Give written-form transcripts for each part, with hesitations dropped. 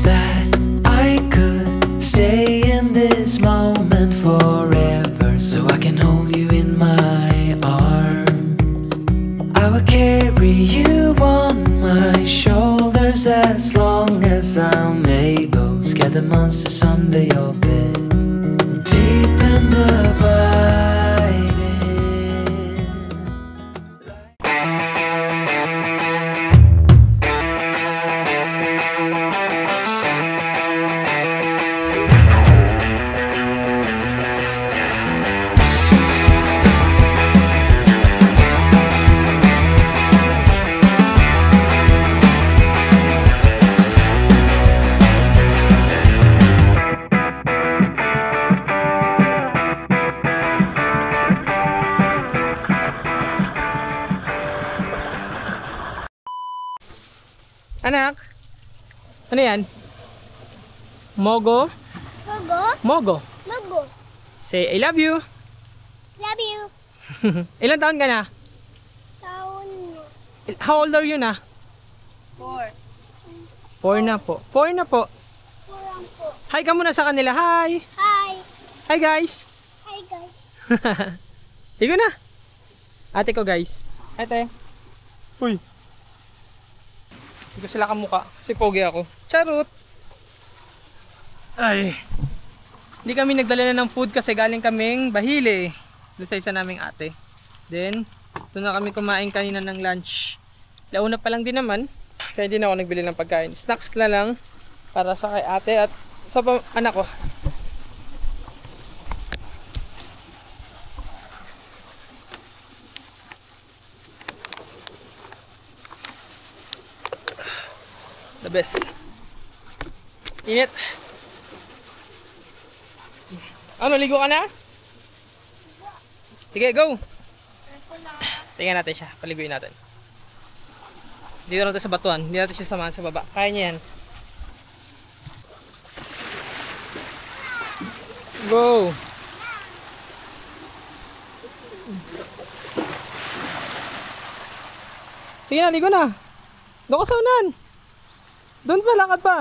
that I could stay in this moment forever, so I can hold you in my arms. I will carry you on my shoulders as long as I'm able. Scare the monsters under your bed, deep in the biting. Anak, ano yan? Mogo? Mogo? Mogo. Mogo. Say, I love you. Love you. Ilan taon ka na? Taon mo. How old are you na? 4. 4 na po. 4 na po. 4 lang po. Hi ka muna sa kanila. Hi. Hi. Hi guys. Hi guys. Sige na. Ate ko guys. Ate. Uy. Hindi ko sila kamukha. Kasi pogi ako. Charot. Ay. Hindi kami nagdala na ng food kasi galing kaming Bahili. Doon sa isa naming ate. Then, doon na kami kumain kanina ng lunch. Launa pa lang din naman. Kaya hindi na ako nagbili ng pagkain. Snacks na lang para sa kay ate at sa anak ko. The best. Init. Ano, ligo ka na? Sige, go. Tingnan natin siya, paliguin natin. Dito natin sa batuan, hindi natin siya samahan sa baba. Kaya niya yan. Go. Sige na, ligo na. Doon ka sa unan. Doon pa, lakad pa.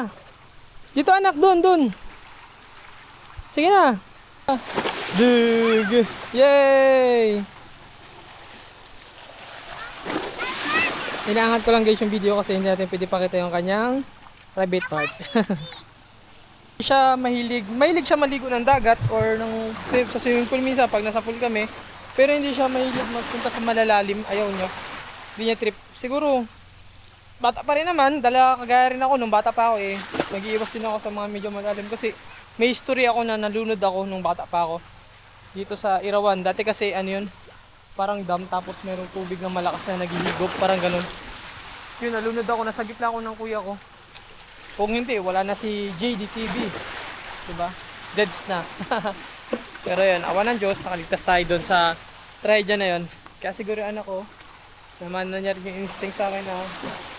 Dito anak, doon. Sige na. Dig. Yay! Inaangat ko lang guys yung video kasi hindi natin pwede pakita yung kanyang private part. Siya mahilig siya maligo ng dagat or sa swimming pool minsan pag nasa pool kami. Pero hindi siya mahilig magpunta sa malalalim. Ayaw niya. Hindi niya trip. Siguro bata pa rin naman, kagaya rin ako nung bata pa ako eh. Nag-iiwas din ako sa mga medyo malalim kasi may history ako na nalunod ako nung bata pa ako. Dito sa Irawan, dati kasi ano yun, parang dam tapos mayroong tubig na malakas na naghihigop, parang ganun. Yun, nalunod ako, nasa gitna ako ng kuya ko. Kung hindi, wala na si JDTV. Diba? Deads na. Pero yun, awan ng Diyos, nakaligtas tayo doon sa tragedy na yun. Kaya siguro anak ko, naman na niya rin yung instinct sa akin na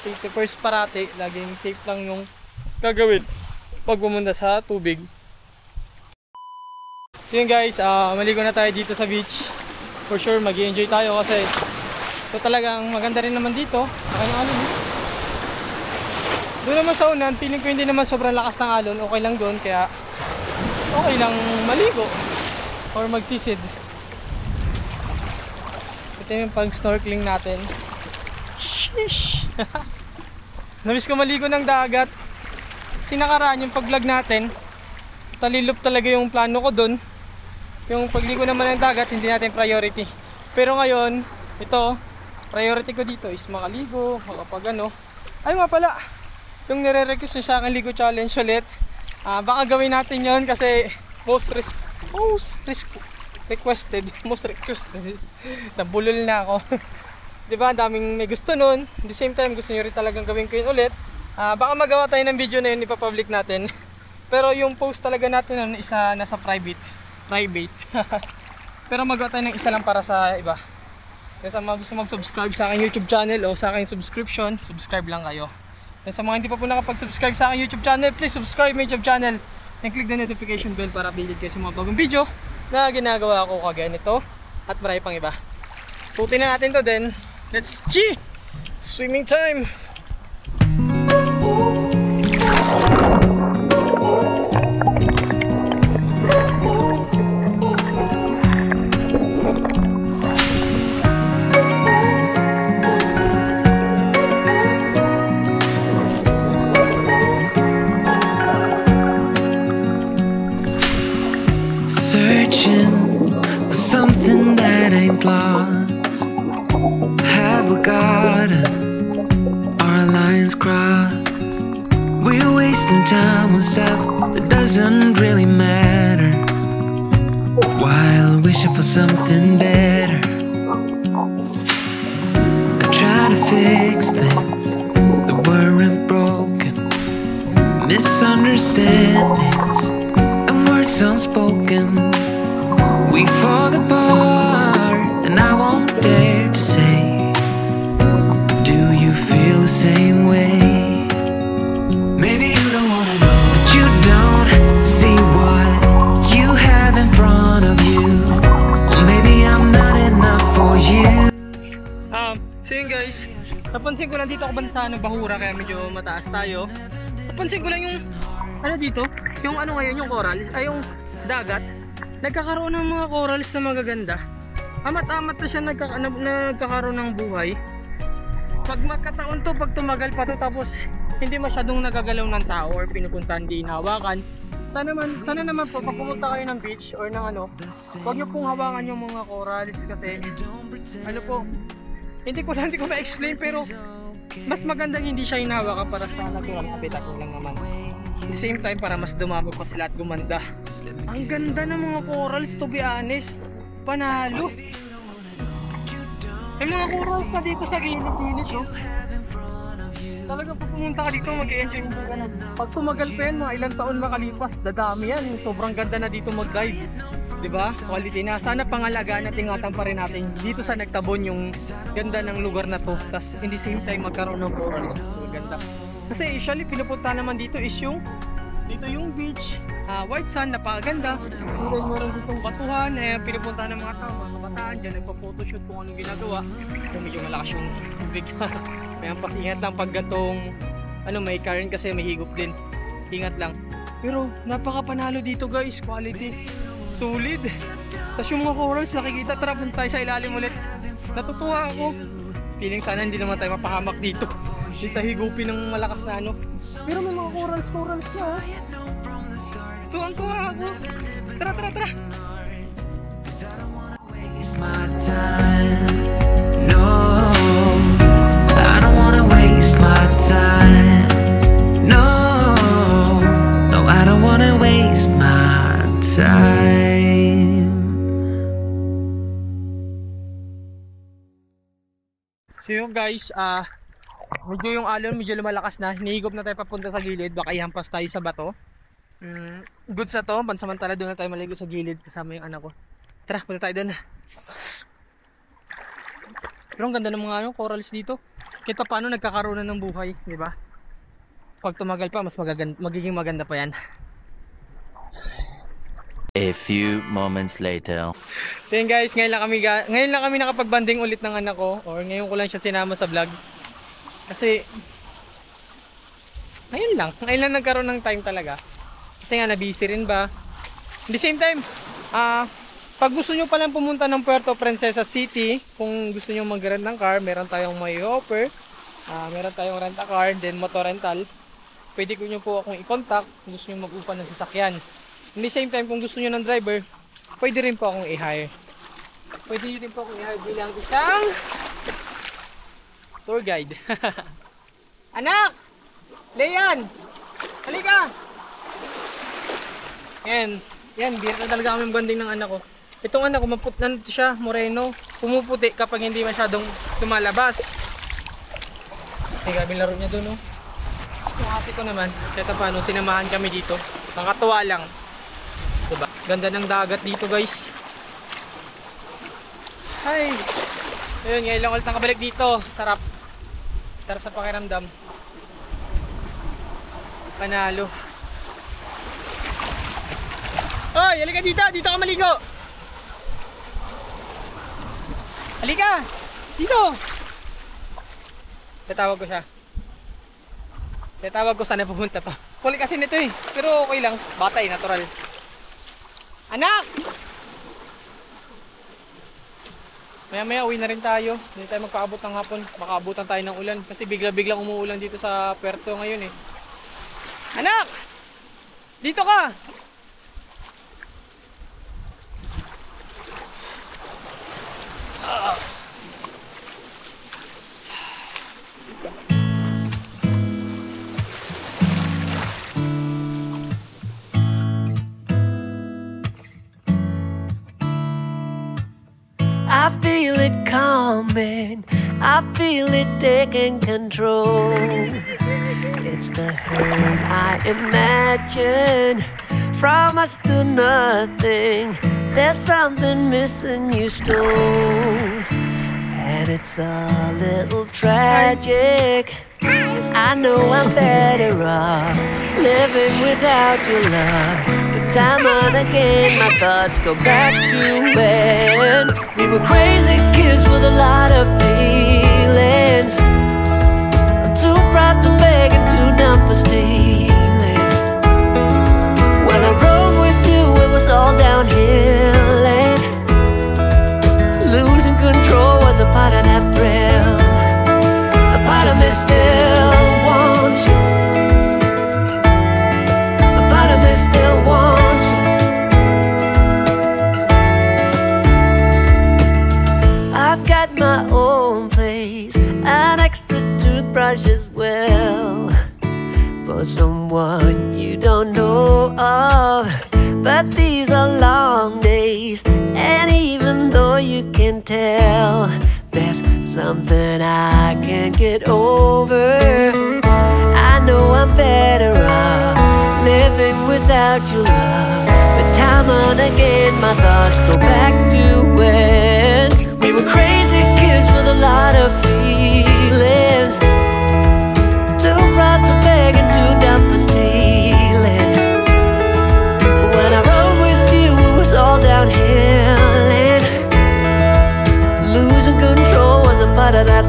safety first parati, laging safe lang yung gagawin pag pumunta sa tubig. So yun guys, maligo na tayo dito sa beach. For sure mag-i-enjoy tayo kasi ito talagang maganda rin naman dito. Doon naman sa unan, feeling ko hindi naman sobrang lakas ng alon, okay lang doon, kaya okay lang maligo or magsisid. Ito yung pag-snorkeling natin. Sheesh! Namiss ko maligo ng dagat. Sinakaraan yung pag-vlog natin. Talilop talaga yung plano ko dun. Yung pagligo naman ng dagat, hindi natin priority. Pero ngayon, ito, priority ko dito is makaligo, makapag ano. Ay nga pala, yung nire-request nyo sa akin ligo challenge ulit. Baka gawin natin yon kasi most requested. Nabulol na ako. Diba, daming may gusto nun. At the same time, gusto nyo rin talagang gawin ko yun ulit. Baka magawa tayo ng video na yun, ipapublic natin. Pero yung post talaga natin nun, isa nasa private. Pero magawa tayo ng isa lang para sa iba. Kaya sa mga gusto mag-subscribe sa aking YouTube channel o sa aking subscription, subscribe lang kayo. And sa mga hindi pa po nakapag-subscribe sa aking YouTube channel, please subscribe my YouTube channel. And click the notification bell para updated kayo sa mga bagong video na ginagawa ko kagaya nito at marami pang iba. Putin na natin to then. Let's G! Swimming time! Have we got our lines crossed? We're wasting time on stuff that doesn't really matter, while wishing for something better. I try to fix things that weren't broken, misunderstandings and words unspoken. We fall apart and I won't dare to say, do you feel the same way? Maybe you don't wanna know, but you don't see what you have in front of you. Or maybe I'm not enough for you. So yun guys, napansin ko lang dito ako sa Bahura, kaya medyo mataas tayo. Napansin ko lang yung ano dito, yung ano ngayon, yung corals, ay yung dagat. Nagkakaroon ng mga corals na magaganda. Amat-amat na siya nagkakaroon ng buhay. Pag magkataon to, pag tumagal pa to, tapos hindi masyadong nagagalaw ng tao or pinupuntahan, di inahawakan. Sana naman po, pag pumunta kayo ng beach or ng ano, huwag nyo pong hawakan yung mga corals kasi ano po, hindi ko ma-explain, pero mas magandang hindi siya hinahawakan para sa natural habitat ko lang naman. At the same time, para mas dumami pa sila at gumanda. Ang ganda ng mga corals, to be honest. Panalo. May mga corals na dito sa gilid-gilid, no? Talaga pag pumunta ka dito, mag-i-enjoy mo ka na. Pag tumagal pa yan, mga ilang taon makalipas, dadami yan. Sobrang ganda na dito mag-dive. Diba? Quality na. Sana pangalagaan at ingatan pa rin natin dito sa Nagtabon yung ganda ng lugar na to. Tapos in the same time, magkaroon ng corals na ganda. Kasi usually, pinupunta naman dito is yung beach, white sand, napakaganda. Meron ditong batuhan, pinupunta ng mga tao, mga kabataan dyan, nagpa-photoshoot kung anong ginagawa. Kung medyo malakas yung tubig. Kaya pasingat lang pag gantong, may current kasi may higop din. Ingat lang. Pero napaka-panalo dito guys, quality. Solid. Tapos yung mga corals nakikita, tara punta tayo sa ilalim ulit. Natutuwa ako. Feeling sana hindi naman tayo mapahamak dito. Hindi tayo higupin ng malakas na ano. Pero may mga corals na oh. Tuwang-tuwa ako. Tara. Waste my time. No, I don't wanna waste my time. No, I don't wanna waste my time. So yun guys, medyo yung alon medyo lumalakas na. Hinihigop na tayo papunta sa gilid, baka ihampas tayo sa bato. Goods na to, pansamantala doon na tayo maligo sa gilid kasama yung anak ko. Tara, punta tayo doon. Pero ang ganda ng mga corals dito. Kahit pa paano nagkakaroon na ng buhay, di ba? Pag tumagal pa, mas magiging maganda pa yan. A few moments later. So yun guys, ngayon lang kami nakapagbanding ulit ng anak ko, or ngayon ko lang siya sinama sa vlog. Kasi ngayon lang nagkaroon ng time talaga. Kasi nga na-busy rin ba. At the same time, pag gusto nyo palang pumunta ng Puerto Princesa City, kung gusto nyo mag-rent ng car, meron tayong may offer. Meron tayong rent a car, then motor rental. Pwede ko nyo po akong i-contact kung gusto nyo mag-upa ng sasakyan. At the same time, kung gusto nyo ng driver, pwede rin po akong i-hire. Pwede rin po akong i-hire bilang isang tour guide. Anak! Leyan! Halika! Yan, bihira na talaga kami banding ng anak ko. Itong anak ko, maputnan siya, moreno. Pumuputi kapag hindi masyadong lumalabas. Grabe laro niya doon, no? Yung ate ko naman, kahit paano, sinamahan kami dito. Nakatuwa lang. Diba? Ganda ng dagat dito, guys. Hi! Ayun, ngayon lang ulit nakabalik dito. Sarap sa pakiramdam. Panalo. Hoy, halika dito! Dito ka maligo! Halika! Dito! Tatawag ko siya. Tatawag ko sana pupunta to. Kulit kasi nito eh. Pero okay lang. Bata eh, natural. Anak! Maya uwi na rin tayo. Hindi tayo magpaabot ng hapon. Baka abutan tayo ng ulan. Kasi bigla-biglang umuulan dito sa Puerto ngayon eh. Anak! Dito ka! moment I feel it taking control. It's the hurt I imagine from us to nothing. There's something missing you stole, and it's a little tragic. I know I'm better off living without your love, but time and again my thoughts go back to when we were crazy kids with a lot of feelings. I'm too proud to beg and too dumb for stealing. When I rode with you it was all downhill, and losing control was a part of that thrill. A part of me still wants you. A part of me still wants you. I've got my own place, an extra toothbrush as well, for someone you don't know of. But these are long days, and even though you can tell, there's something I can't get over. I know I'm better off living without your love, but time and again my thoughts go back to when we were crazy kids with a lot of feelings. Too proud to beg and too dumb for stealing. When I rode with you it was all downhill, and losing control was a part of that